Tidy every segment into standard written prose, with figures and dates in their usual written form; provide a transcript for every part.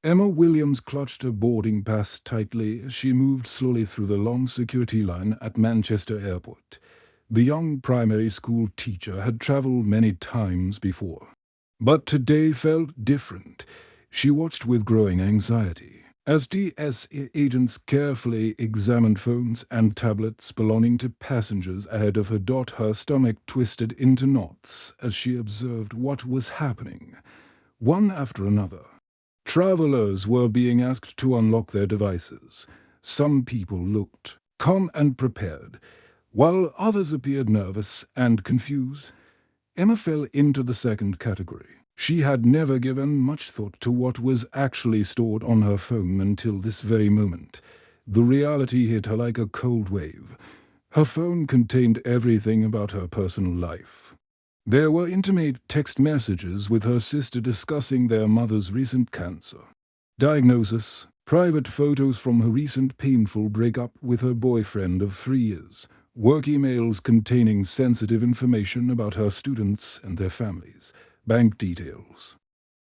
Emma Williams clutched her boarding pass tightly as she moved slowly through the long security line at Manchester Airport. The young primary school teacher had travelled many times before. But today felt different. She watched with growing anxiety as TSA agents carefully examined phones and tablets belonging to passengers ahead of her. Her stomach twisted into knots as she observed what was happening. One after another, travelers were being asked to unlock their devices. Some people looked calm and prepared, while others appeared nervous and confused. Emma fell into the second category. She had never given much thought to what was actually stored on her phone until this very moment. The reality hit her like a cold wave. Her phone contained everything about her personal life. There were intimate text messages with her sister discussing their mother's recent cancer diagnosis, private photos from her recent painful breakup with her boyfriend of 3 years, work emails containing sensitive information about her students and their families, bank details,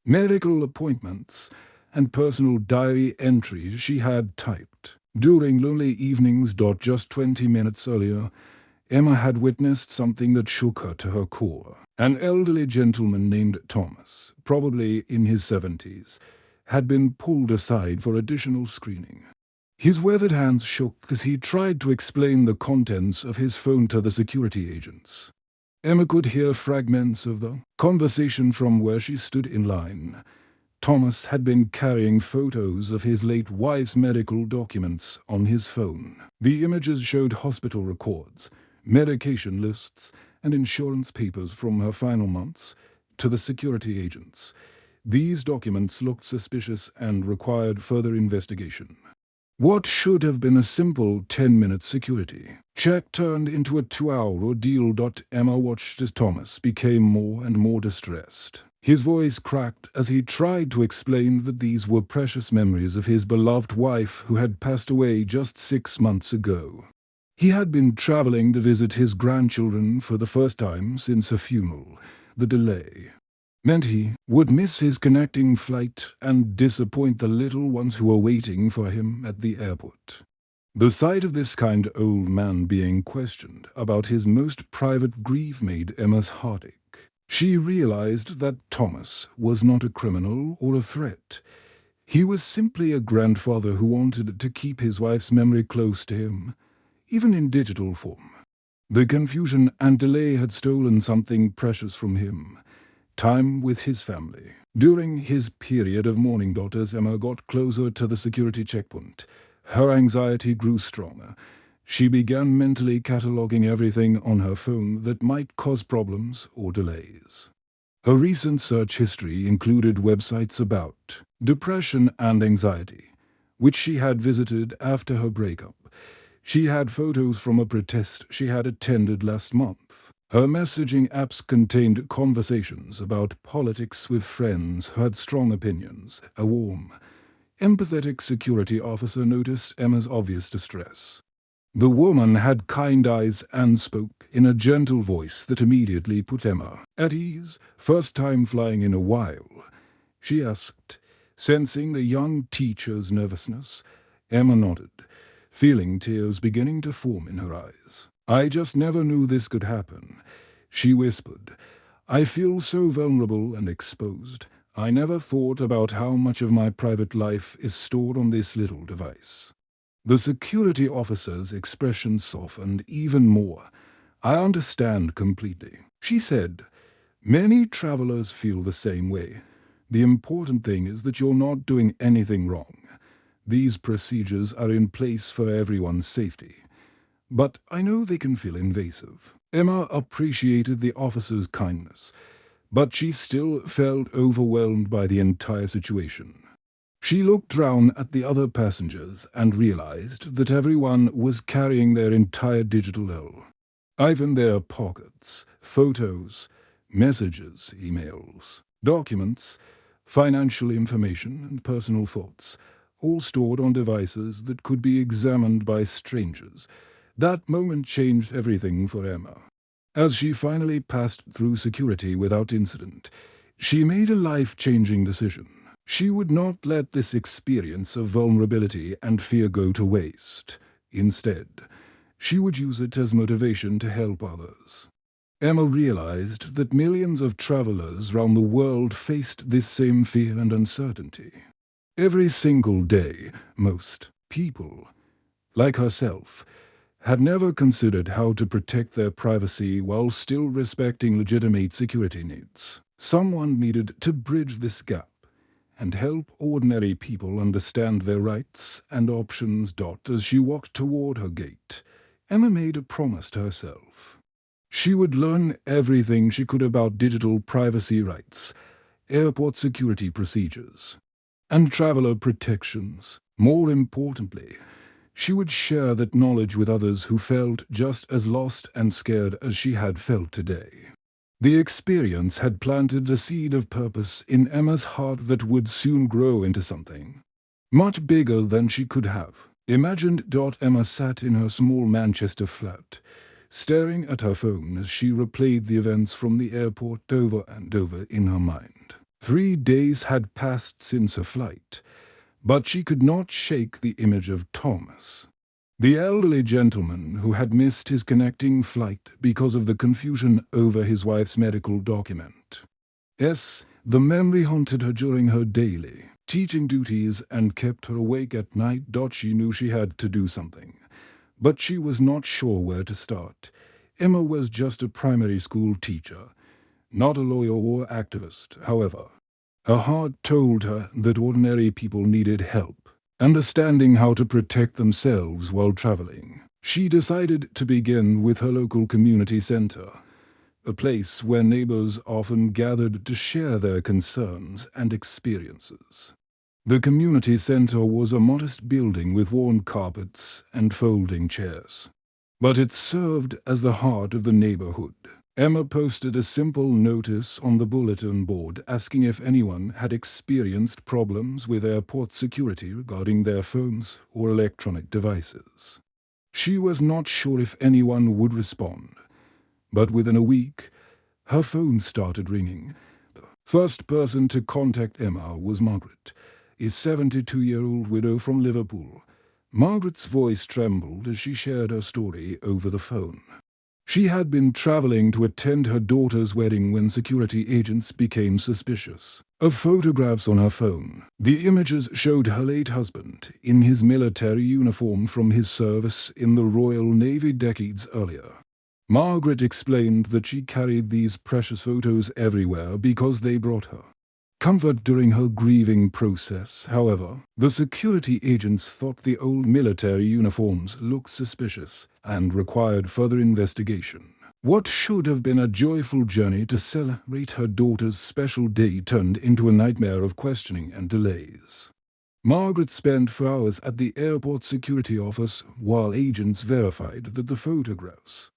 medical appointments, and personal diary entries she had typed. During lonely evenings. Just 20 minutes earlier, Emma had witnessed something that shook her to her core. An elderly gentleman named Thomas, probably in his 70s, had been pulled aside for additional screening. His weathered hands shook as he tried to explain the contents of his phone to the security agents. Emma could hear fragments of the conversation from where she stood in line. Thomas had been carrying photos of his late wife's medical documents on his phone. The images showed hospital records, medication lists, and insurance papers from her final months to the security agents. These documents looked suspicious and required further investigation. What should have been a simple 10-minute security check turned into a 2-hour ordeal. Emma watched as Thomas became more and more distressed. His voice cracked as he tried to explain that these were precious memories of his beloved wife who had passed away just 6 months ago. He had been traveling to visit his grandchildren for the first time since her funeral. The delay meant he would miss his connecting flight and disappoint the little ones who were waiting for him at the airport. The sight of this kind old man being questioned about his most private grief made Emma's heart ache. She realized that Thomas was not a criminal or a threat. He was simply a grandfather who wanted to keep his wife's memory close to him, even in digital form. The confusion and delay had stolen something precious from him: time with his family. During his period of mourning, as Emma got closer to the security checkpoint, her anxiety grew stronger. She began mentally cataloging everything on her phone that might cause problems or delays. Her recent search history included websites about depression and anxiety, which she had visited after her breakup. She had photos from a protest she had attended last month. Her messaging apps contained conversations about politics with friends who had strong opinions. A warm, empathetic security officer noticed Emma's obvious distress. The woman had kind eyes and spoke in a gentle voice that immediately put Emma at ease. First time flying in a while? She asked, sensing the young teacher's nervousness. Emma nodded, feeling tears beginning to form in her eyes. I just never knew this could happen, she whispered. I feel so vulnerable and exposed. I never thought about how much of my private life is stored on this little device. The security officer's expression softened even more. I understand completely, she said. Many travelers feel the same way. The important thing is that you're not doing anything wrong. These procedures are in place for everyone's safety. But I know they can feel invasive. Emma appreciated the officer's kindness, but she still felt overwhelmed by the entire situation. She looked round at the other passengers and realized that everyone was carrying their entire digital life in their pockets: photos, messages, emails, documents, financial information, and personal thoughts, all stored on devices that could be examined by strangers. That moment changed everything for Emma. As she finally passed through security without incident, she made a life-changing decision. She would not let this experience of vulnerability and fear go to waste. Instead, she would use it as motivation to help others. Emma realized that millions of travelers around the world faced this same fear and uncertainty. Every single day, most people, like herself, had never considered how to protect their privacy while still respecting legitimate security needs. Someone needed to bridge this gap and help ordinary people understand their rights and options. As she walked toward her gate, Emma made a promise to herself. She would learn everything she could about digital privacy rights, airport security procedures, and traveler protections. More importantly, she would share that knowledge with others who felt just as lost and scared as she had felt today. The experience had planted a seed of purpose in Emma's heart that would soon grow into something much bigger than she could have imagined. Emma sat in her small Manchester flat, staring at her phone as she replayed the events from the airport over and over in her mind. 3 days had passed since her flight, but she could not shake the image of Thomas, the elderly gentleman who had missed his connecting flight because of the confusion over his wife's medical document. Yes, the memory haunted her during her daily teaching duties and kept her awake at night. She knew she had to do something, but she was not sure where to start. Emma was just a primary school teacher, not a lawyer or activist. However, her heart told her that ordinary people needed help understanding how to protect themselves while traveling. She decided to begin with her local community center, a place where neighbors often gathered to share their concerns and experiences. The community center was a modest building with worn carpets and folding chairs, but it served as the heart of the neighborhood. Emma posted a simple notice on the bulletin board asking if anyone had experienced problems with airport security regarding their phones or electronic devices. She was not sure if anyone would respond, but within a week, her phone started ringing. The first person to contact Emma was Margaret, a 72-year-old widow from Liverpool. Margaret's voice trembled as she shared her story over the phone. She had been traveling to attend her daughter's wedding when security agents became suspicious of photographs on her phone. The images showed her late husband in his military uniform from his service in the Royal Navy decades earlier. Margaret explained that she carried these precious photos everywhere because they brought her comfort during her grieving process. However, the security agents thought the old military uniforms looked suspicious and required further investigation. What should have been a joyful journey to celebrate her daughter's special day turned into a nightmare of questioning and delays. Margaret spent 4 hours at the airport security office while agents verified that the photographs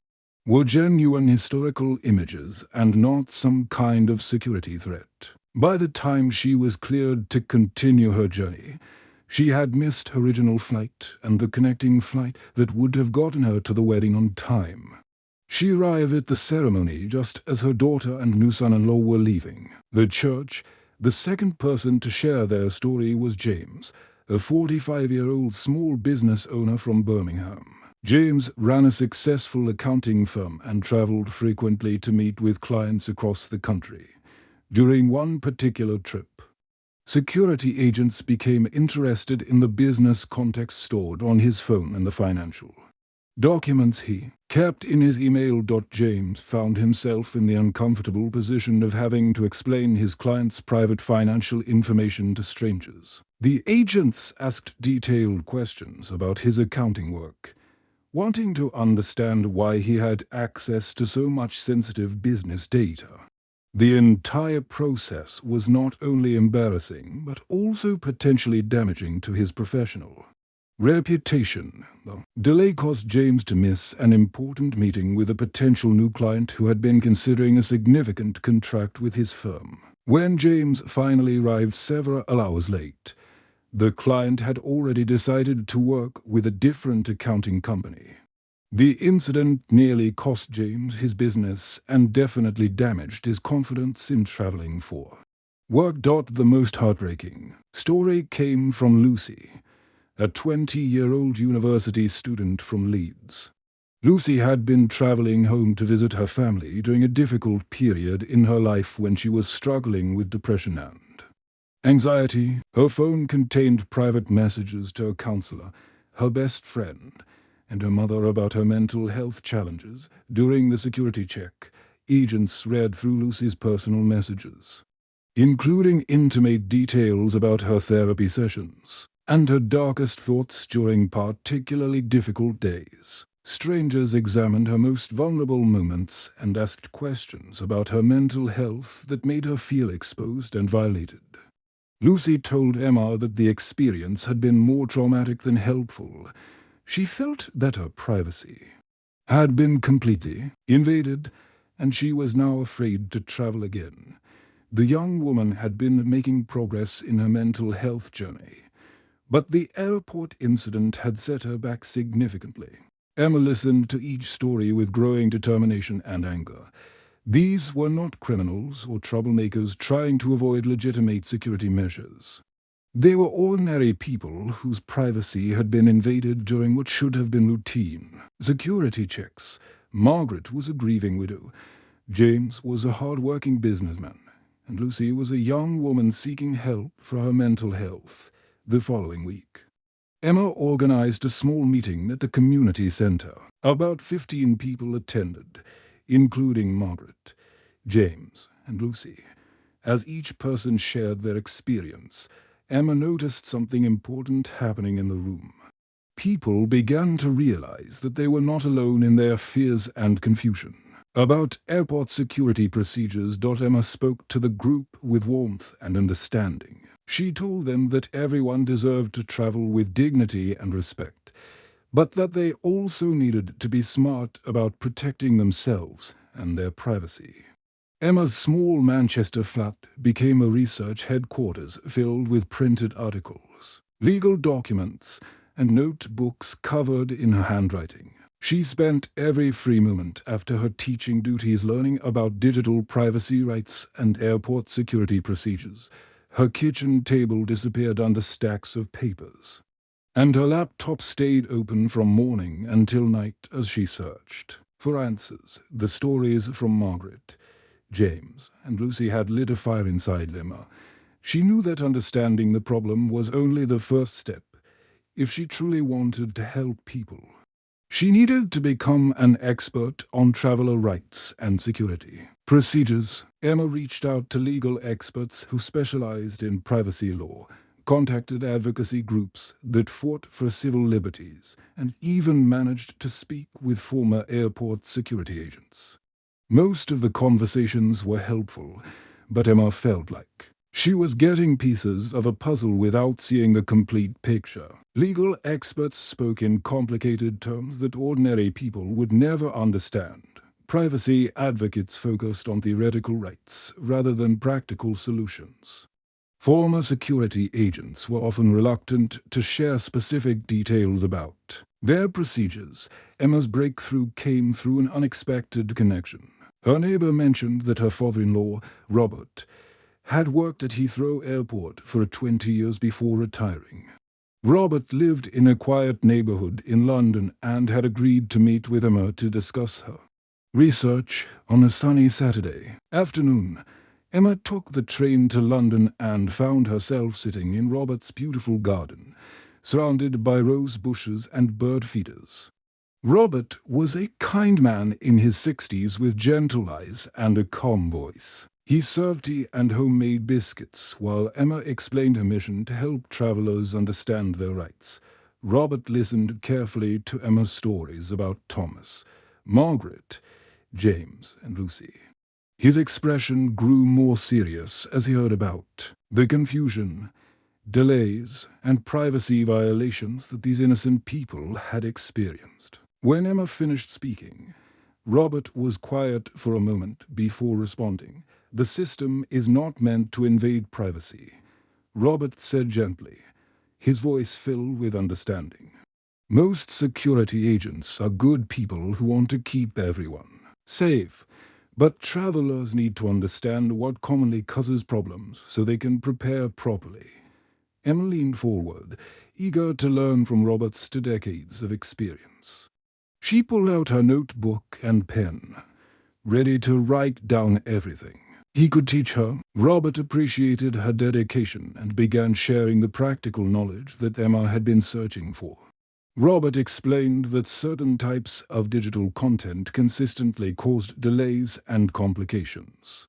were genuine historical images and not some kind of security threat. By the time she was cleared to continue her journey, she had missed her original flight and the connecting flight that would have gotten her to the wedding on time. She arrived at the ceremony just as her daughter and new son-in-law were leaving the church. The second person to share their story was James, a 45-year-old small business owner from Birmingham. James ran a successful accounting firm and traveled frequently to meet with clients across the country. During one particular trip, security agents became interested in the business context stored on his phone and the financial documents he kept in his email. James found himself in the uncomfortable position of having to explain his client's private financial information to strangers. The agents asked detailed questions about his accounting work, wanting to understand why he had access to so much sensitive business data. The entire process was not only embarrassing, but also potentially damaging to his professional reputation. The delay caused James to miss an important meeting with a potential new client who had been considering a significant contract with his firm. When James finally arrived several hours late, the client had already decided to work with a different accounting company. The incident nearly cost James his business and definitely damaged his confidence in traveling for The most heartbreaking story came from Lucy, a 20-year-old university student from Leeds. Lucy had been traveling home to visit her family during a difficult period in her life when she was struggling with depression and anxiety. Her phone contained private messages to her counselor, her best friend, and her mother about her mental health challenges. During the security check, agents read through Lucy's personal messages, including intimate details about her therapy sessions and her darkest thoughts during particularly difficult days. Strangers examined her most vulnerable moments and asked questions about her mental health that made her feel exposed and violated. Lucy told Emma that the experience had been more traumatic than helpful. She felt that her privacy had been completely invaded, and she was now afraid to travel again. The young woman had been making progress in her mental health journey, but the airport incident had set her back significantly. Emma listened to each story with growing determination and anger. These were not criminals or troublemakers trying to avoid legitimate security measures. They were ordinary people whose privacy had been invaded during what should have been routine security checks. Margaret was a grieving widow. James was a hard-working businessman, and Lucy was a young woman seeking help for her mental health. The following week, Emma organized a small meeting at the community center. About 15 people attended, including Margaret, James, and Lucy. As each person shared their experience, Emma noticed something important happening in the room. People began to realize that they were not alone in their fears and confusion about airport security procedures. Emma spoke to the group with warmth and understanding. She told them that everyone deserved to travel with dignity and respect, but that they also needed to be smart about protecting themselves and their privacy. Emma's small Manchester flat became a research headquarters filled with printed articles, legal documents, and notebooks covered in her handwriting. She spent every free moment after her teaching duties learning about digital privacy rights and airport security procedures. Her kitchen table disappeared under stacks of papers, and her laptop stayed open from morning until night as she searched for answers. The stories from Margaret, James, and Lucy had lit a fire inside Emma. She knew that understanding the problem was only the first step. If she truly wanted to help people, she needed to become an expert on traveler rights and security procedures. Emma reached out to legal experts who specialized in privacy law, contacted advocacy groups that fought for civil liberties, and even managed to speak with former airport security agents. Most of the conversations were helpful, but Emma felt like she was getting pieces of a puzzle without seeing the complete picture. Legal experts spoke in complicated terms that ordinary people would never understand. Privacy advocates focused on theoretical rights rather than practical solutions. Former security agents were often reluctant to share specific details about their procedures. Emma's breakthrough came through an unexpected connection. Her neighbor mentioned that her father-in-law, Robert, had worked at Heathrow Airport for 20 years before retiring. Robert lived in a quiet neighborhood in London and had agreed to meet with Emma to discuss her research on a sunny Saturday afternoon. Emma took the train to London and found herself sitting in Robert's beautiful garden, surrounded by rose bushes and bird feeders. Robert was a kind man in his 60s with gentle eyes and a calm voice. He served tea and homemade biscuits while Emma explained her mission to help travelers understand their rights. Robert listened carefully to Emma's stories about Thomas, Margaret, James, and Lucy. His expression grew more serious as he heard about the confusion, delays, and privacy violations that these innocent people had experienced. When Emma finished speaking, Robert was quiet for a moment before responding. "The system is not meant to invade privacy," Robert said gently, his voice filled with understanding. "Most security agents are good people who want to keep everyone safe, But travelers need to understand what commonly causes problems so they can prepare properly. Emma leaned forward, eager to learn from Robert's decades of experience. She pulled out her notebook and pen, ready to write down everything he could teach her. Robert appreciated her dedication and began sharing the practical knowledge that Emma had been searching for. Robert explained that certain types of digital content consistently caused delays and complications.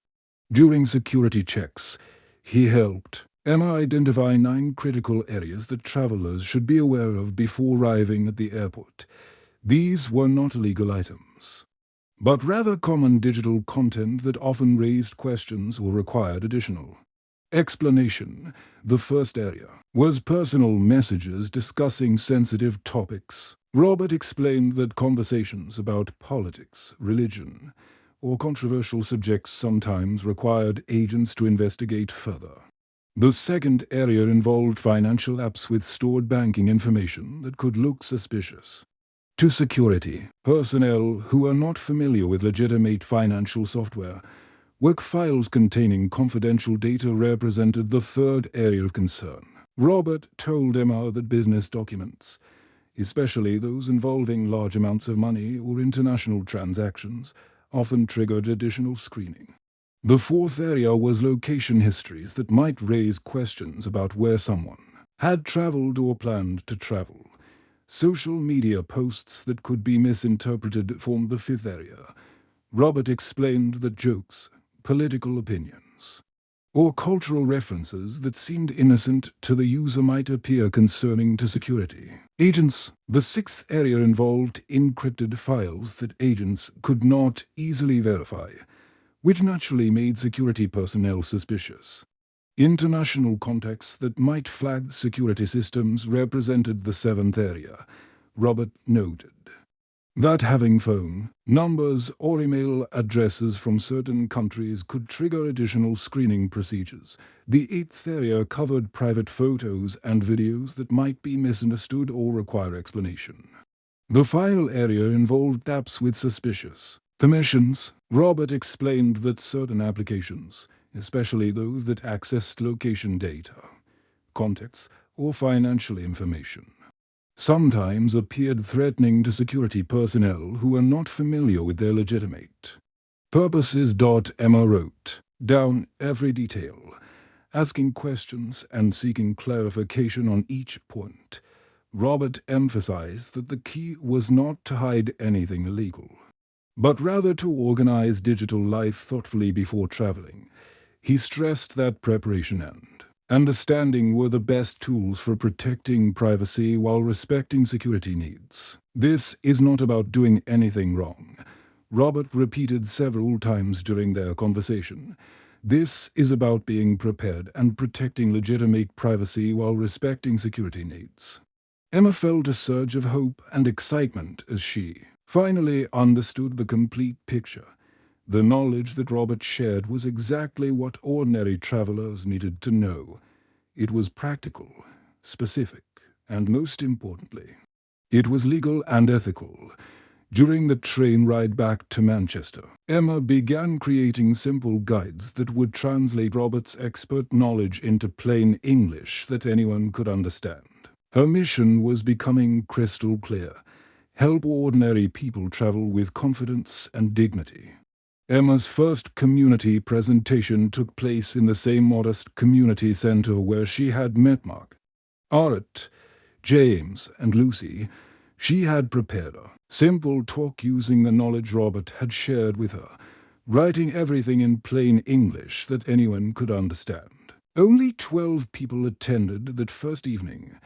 During security checks, he helped Emma identify 9 critical areas that travelers should be aware of before arriving at the airport. These were not illegal items, but rather common digital content that often raised questions or required additional explanation. The first area was personal messages discussing sensitive topics. Robert explained that conversations about politics, religion, or controversial subjects sometimes required agents to investigate further. The second area involved financial apps with stored banking information that could look suspicious. To security personnel who are not familiar with legitimate financial software, work files containing confidential data represented the third area of concern. Robert told Emma that business documents, especially those involving large amounts of money or international transactions, often triggered additional screening. The fourth area was location histories that might raise questions about where someone had traveled or planned to travel. Social media posts that could be misinterpreted formed the fifth area. Robert explained that jokes, political opinions, or cultural references that seemed innocent to the user might appear concerning to security agents. The sixth area involved encrypted files that agents could not easily verify, which naturally made security personnel suspicious. International contexts that might flag security systems represented the seventh area. Robert noted that having phone numbers or email addresses from certain countries could trigger additional screening procedures. The eighth area covered private photos and videos that might be misunderstood or require explanation. The final area involved apps with suspicious permissions. Robert explained that certain applications, especially those that accessed location data, contacts, or financial information, sometimes appeared threatening to security personnel who were not familiar with their legitimate purposes. Emma wrote down every detail, asking questions and seeking clarification on each point. Robert emphasized that the key was not to hide anything illegal, but rather to organize digital life thoughtfully before traveling. He stressed that preparation and understanding were the best tools for protecting privacy while respecting security needs. This is not about doing anything wrong, Robert repeated several times during their conversation. This is about being prepared and protecting legitimate privacy while respecting security needs. Emma felt a surge of hope and excitement as she finally understood the complete picture. The knowledge that Robert shared was exactly what ordinary travelers needed to know. It was practical, specific, and most importantly, it was legal and ethical. During the train ride back to Manchester, Emma began creating simple guides that would translate Robert's expert knowledge into plain English that anyone could understand. Her mission was becoming crystal clear: help ordinary people travel with confidence and dignity. Emma's first community presentation took place in the same modest community center where she had met Mark, Art, James, and Lucy. She had prepared a simple talk using the knowledge Robert had shared with her, writing everything in plain English that anyone could understand. Only 12 people attended that first evening,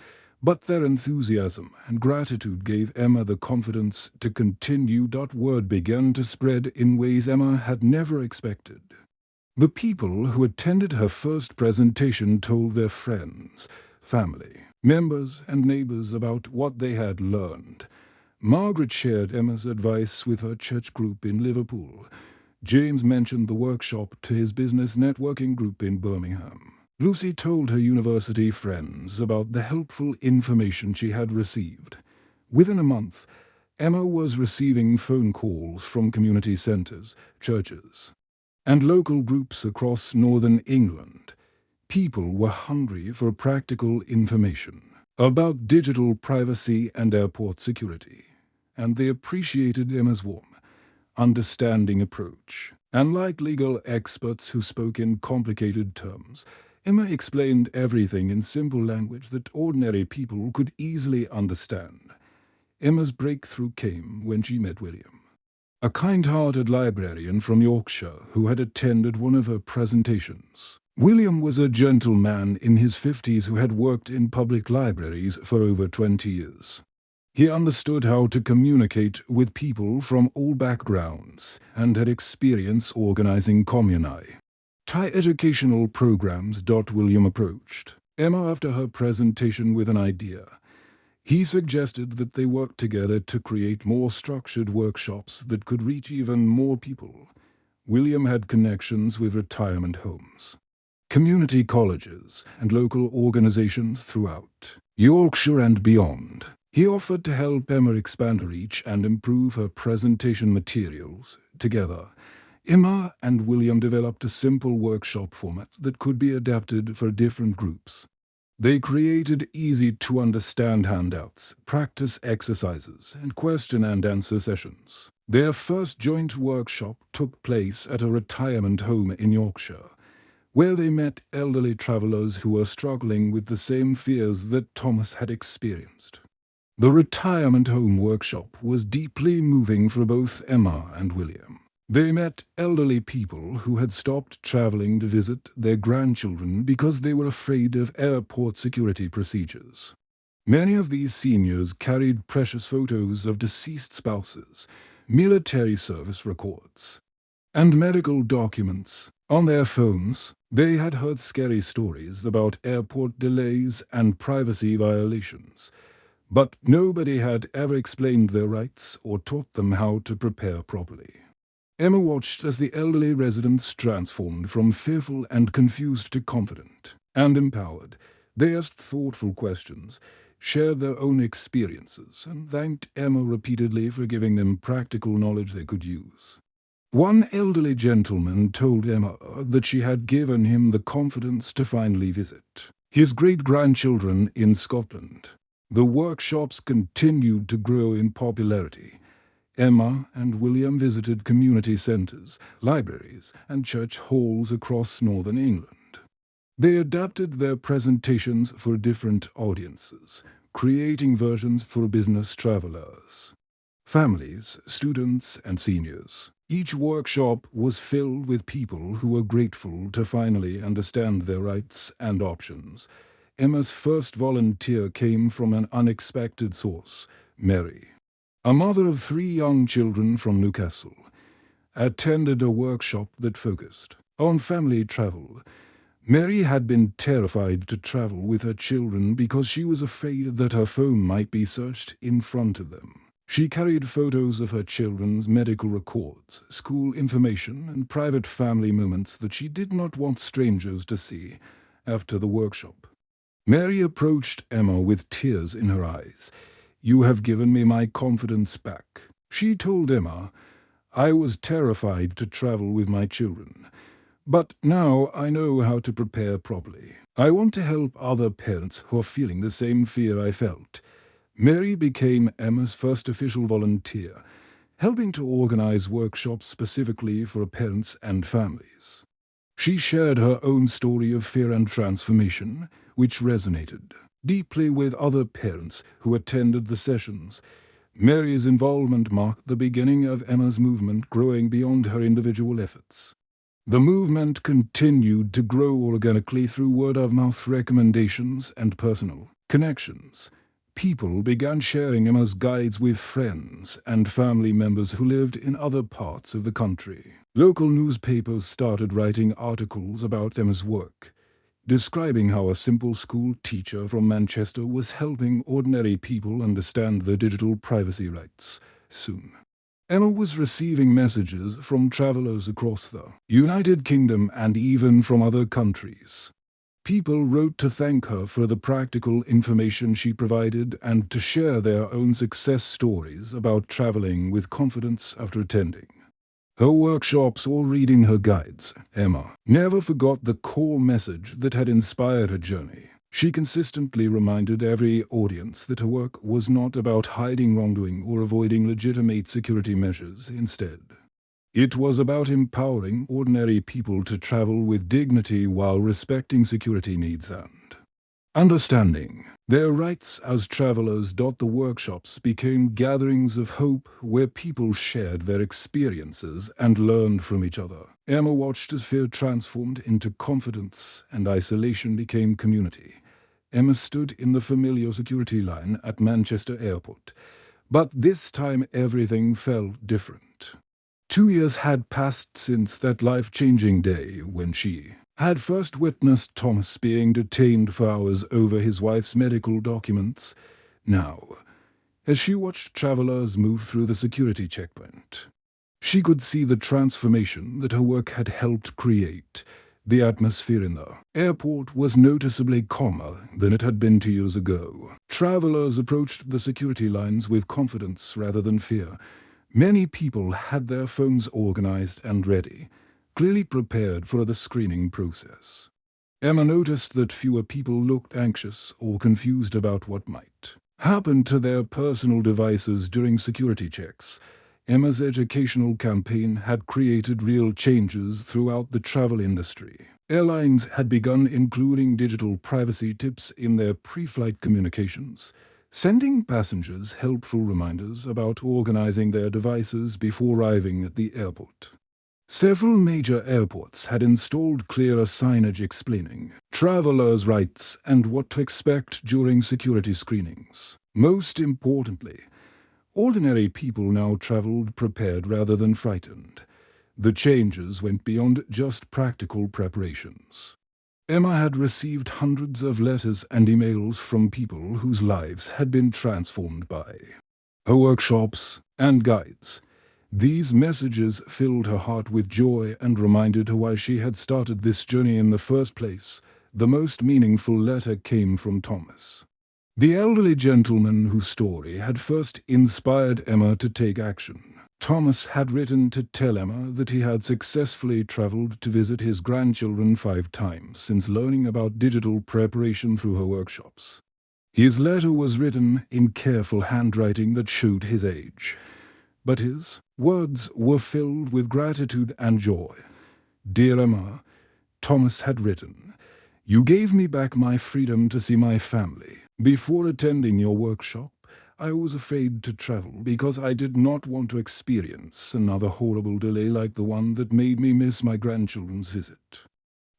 but their enthusiasm and gratitude gave Emma the confidence to continue. Word began to spread in ways Emma had never expected. The people who attended her first presentation told their friends, family, members, and neighbors about what they had learned. Margaret shared Emma's advice with her church group in Liverpool. James mentioned the workshop to his business networking group in Birmingham. Lucy told her university friends about the helpful information she had received. Within a month, Emma was receiving phone calls from community centres, churches, and local groups across northern England. People were hungry for practical information about digital privacy and airport security, and they appreciated Emma's warm, understanding approach. Unlike legal experts who spoke in complicated terms, Emma explained everything in simple language that ordinary people could easily understand. Emma's breakthrough came when she met William, a kind-hearted librarian from Yorkshire who had attended one of her presentations. William was a gentleman in his 50s who had worked in public libraries for over 20 years. He understood how to communicate with people from all backgrounds and had experience organizing communai. Thai educational programs. William approached Emma after her presentation with an idea. He suggested that they work together to create more structured workshops that could reach even more people. William had connections with retirement homes, community colleges, and local organizations throughout Yorkshire and beyond. He offered to help Emma expand her reach and improve her presentation materials. Together, Emma and William developed a simple workshop format that could be adapted for different groups. They created easy-to-understand handouts, practice exercises, and question-and-answer sessions. Their first joint workshop took place at a retirement home in Yorkshire, where they met elderly travellers who were struggling with the same fears that Thomas had experienced. The retirement home workshop was deeply moving for both Emma and William. They met elderly people who had stopped travelling to visit their grandchildren because they were afraid of airport security procedures. Many of these seniors carried precious photos of deceased spouses, military service records, and medical documents on their phones. They had heard scary stories about airport delays and privacy violations, but nobody had ever explained their rights or taught them how to prepare properly. Emma watched as the elderly residents transformed from fearful and confused to confident and empowered. They asked thoughtful questions, shared their own experiences, and thanked Emma repeatedly for giving them practical knowledge they could use. One elderly gentleman told Emma that she had given him the confidence to finally visit his great-grandchildren in Scotland. The workshops continued to grow in popularity. Emma and William visited community centres, libraries, and church halls across northern England. They adapted their presentations for different audiences, creating versions for business travellers, families, students, and seniors. Each workshop was filled with people who were grateful to finally understand their rights and options. Emma's first volunteer came from an unexpected source: Mary, a mother of 3 young children from Newcastle, attended a workshop that focused on family travel. Mary had been terrified to travel with her children because she was afraid that her phone might be searched in front of them. She carried photos of her children's medical records, school information, and private family moments that she did not want strangers to see. After the workshop, Mary approached Emma with tears in her eyes. "You have given me my confidence back," she told Emma. "I was terrified to travel with my children, but now I know how to prepare properly. I want to help other parents who are feeling the same fear I felt." Mary became Emma's first official volunteer, helping to organize workshops specifically for parents and families. She shared her own story of fear and transformation, which resonated deeply with other parents who attended the sessions. Mary's involvement marked the beginning of Emma's movement, growing beyond her individual efforts. The movement continued to grow organically through word-of-mouth recommendations and personal connections. People began sharing Emma's guides with friends and family members who lived in other parts of the country. Local newspapers started writing articles about Emma's work, describing how a simple school teacher from Manchester was helping ordinary people understand their digital privacy rights. Soon, Emma was receiving messages from travellers across the United Kingdom and even from other countries. People wrote to thank her for the practical information she provided and to share their own success stories about traveling with confidence after attending her workshops or reading her guides. Emma never forgot the core message that had inspired her journey. She consistently reminded every audience that her work was not about hiding wrongdoing or avoiding legitimate security measures. Instead, it was about empowering ordinary people to travel with dignity while respecting security needs and understanding their rights as travelers. The workshops became gatherings of hope where people shared their experiences and learned from each other. Emma watched as fear transformed into confidence and isolation became community. Emma stood in the familiar security line at Manchester Airport, but this time everything felt different. 2 years had passed since that life-changing day when she had first witnessed Thomas being detained for hours over his wife's medical documents. Now, as she watched travelers move through the security checkpoint, she could see the transformation that her work had helped create. The atmosphere in the airport was noticeably calmer than it had been 2 years ago. Travelers approached the security lines with confidence rather than fear. Many people had their phones organized and ready, clearly prepared for the screening process. Emma noticed that fewer people looked anxious or confused about what might happen to their personal devices during security checks. Emma's educational campaign had created real changes throughout the travel industry. Airlines had begun including digital privacy tips in their pre-flight communications, sending passengers helpful reminders about organizing their devices before arriving at the airport. Several major airports had installed clearer signage explaining travelers' rights and what to expect during security screenings. Most importantly, ordinary people now traveled prepared rather than frightened. The changes went beyond just practical preparations. Emma had received hundreds of letters and emails from people whose lives had been transformed by her workshops and guides. These messages filled her heart with joy and reminded her why she had started this journey in the first place. The most meaningful letter came from Thomas, the elderly gentleman whose story had first inspired Emma to take action. Thomas had written to tell Emma that he had successfully traveled to visit his grandchildren 5 times since learning about digital preparation through her workshops. His letter was written in careful handwriting that showed his age, but his words were filled with gratitude and joy. "Dear Emma," Thomas had written, "you gave me back my freedom to see my family. Before attending your workshop, I was afraid to travel because I did not want to experience another horrible delay like the one that made me miss my grandchildren's visit.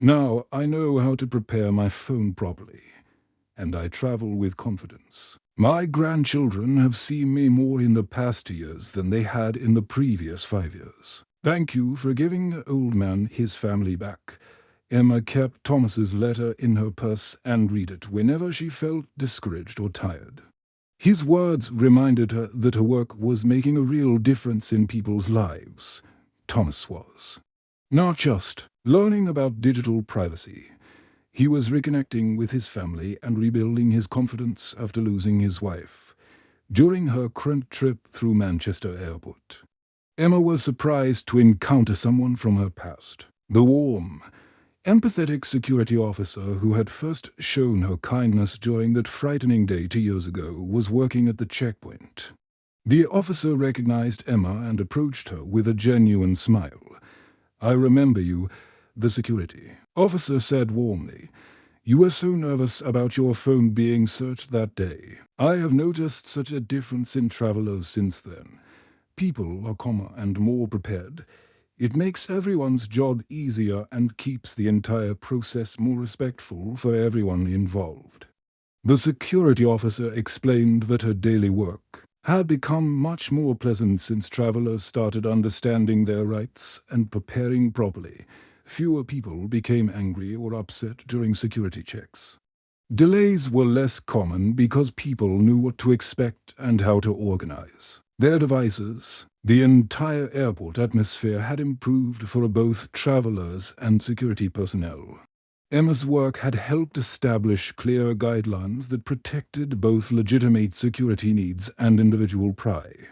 Now I know how to prepare my phone properly, and I travel with confidence. My grandchildren have seen me more in the past 2 years than they had in the previous 5 years. Thank you for giving the old man his family back." Emma kept Thomas's letter in her purse and read it whenever she felt discouraged or tired. His words reminded her that her work was making a real difference in people's lives. Thomas was not just learning about digital privacy. He was reconnecting with his family and rebuilding his confidence after losing his wife during her current trip through Manchester Airport. Emma was surprised to encounter someone from her past. The warm, empathetic security officer who had first shown her kindness during that frightening day 2 years ago was working at the checkpoint. The officer recognized Emma and approached her with a genuine smile. "I remember you," the security officer said warmly. "You were so nervous about your phone being searched that day. I have noticed such a difference in travelers since then. People are calmer and more prepared. It makes everyone's job easier and keeps the entire process more respectful for everyone involved." The security officer explained that her daily work had become much more pleasant since travelers started understanding their rights and preparing properly. Fewer people became angry or upset during security checks. Delays were less common because people knew what to expect and how to organize their devices. The entire airport atmosphere had improved for both travelers and security personnel. Emma's work had helped establish clear guidelines that protected both legitimate security needs and individual pride.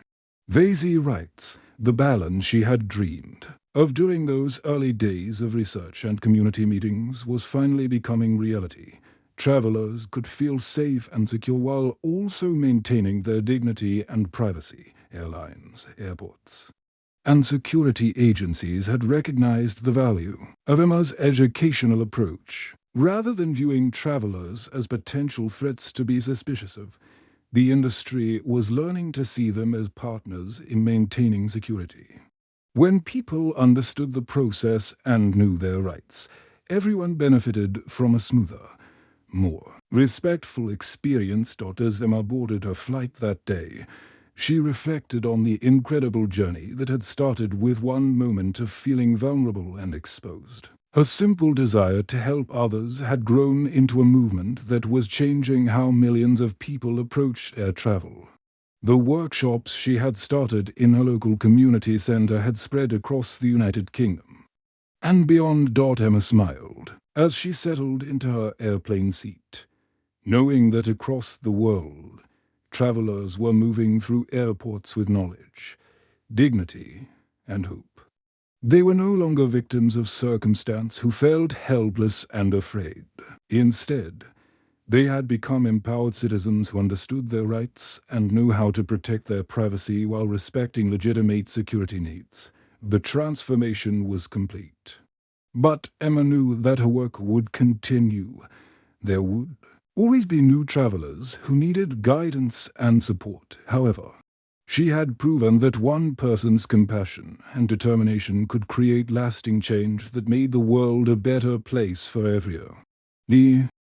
Vasey writes, the balance she had dreamed of during those early days of research and community meetings was finally becoming reality. Travelers could feel safe and secure while also maintaining their dignity and privacy. Airlines, airports, and security agencies had recognized the value of Emma's educational approach. Rather than viewing travelers as potential threats to be suspicious of, the industry was learning to see them as partners in maintaining security. When people understood the process and knew their rights, everyone benefited from a smoother, more respectful experience. As Emma boarded her flight that day, she reflected on the incredible journey that had started with one moment of feeling vulnerable and exposed. Her simple desire to help others had grown into a movement that was changing how millions of people approached air travel. The workshops she had started in her local community center had spread across the United Kingdom and beyond. Emma smiled as she settled into her airplane seat, knowing that across the world, travelers were moving through airports with knowledge, dignity, and hope. They were no longer victims of circumstance who felt helpless and afraid. Instead, they had become empowered citizens who understood their rights and knew how to protect their privacy while respecting legitimate security needs. The transformation was complete. But Emma knew that her work would continue. There would always be new travelers who needed guidance and support. However, she had proven that one person's compassion and determination could create lasting change that made the world a better place for everyone.